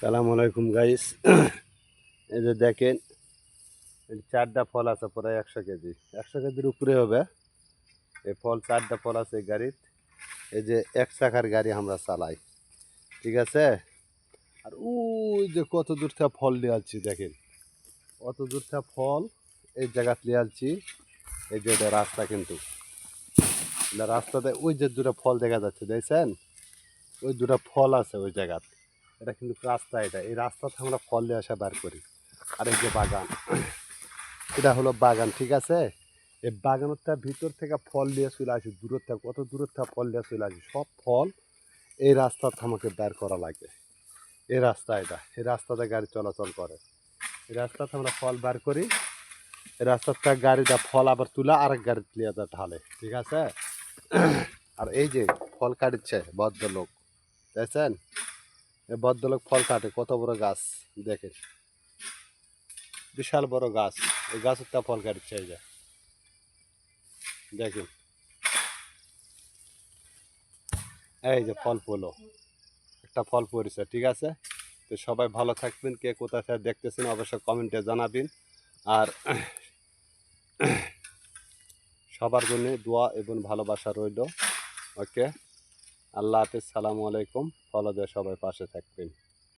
সালাম আলাইকুম গাইস। এই যে দেখেন, এই চারটা ফল আছে প্রায় 100 কেজি, 100 কেজির উপরে হবে। এই ফল চারটা ফল আছে এই গাড়ির। এই যে এক চাকার গাড়ি আমরা চালাই, ঠিক আছে। আর ওই যে কত দূর থেকে ফল নিয়ে আসছি দেখেন, অত দূর থেকে ফল এই জায়গাত নিয়ে আসছি। এই যে এটা রাস্তা, কিন্তু রাস্তাতে ওই যে দুটো ফল দেখা যাচ্ছে, দেখছেন? ওই দুটো ফল আছে ওই জায়গাত। এটা কিন্তু রাস্তা, এটা এই রাস্তাতে আমরা ফল নিয়ে আসা বার করি। আর এই যে বাগান, এটা হলো বাগান, ঠিক আছে। এই বাগানটা ভিতর থেকে ফল নিয়ে চলে আসি, দূরের থেকে কত দূরের থেকে ফল নিয়ে চলে আসি, সব ফল এই রাস্তাতে আমাকে বের করা লাগে। এই রাস্তা, এটা এই রাস্তাতে গাড়ি চলাচল করে। এই রাস্তাতে আমরা ফল বার করি, এই রাস্তার থেকে গাড়িটা ফল আবার তুলে আরেক গাড়ি নিয়ে ঢালে, ঠিক আছে। আর এই যে ফল কাটছে ভদ্রলোক, দেখছেন? এই ভদ্রলোক ফল কাটে, কত বড় গাছ দেখেন, বিশাল বড় গাছ। এই গাছের তা ফল কাটছে, এই যে দেখেন, এই যে ফল পড়লো, একটা ফল পড়েছে, ঠিক আছে। তো সবাই ভালো থাকবেন, কে কোথায় থেকে দেখতেছেন অবশ্যই কমেন্টে জানাবেন। আর সবার জন্য দোয়া এবং ভালোবাসা রইল। ওকে, আল্লাহ হাফেজ, সালামু আলাইকুম। ফলো দিয়ে সবাই পাশে থাকবেন।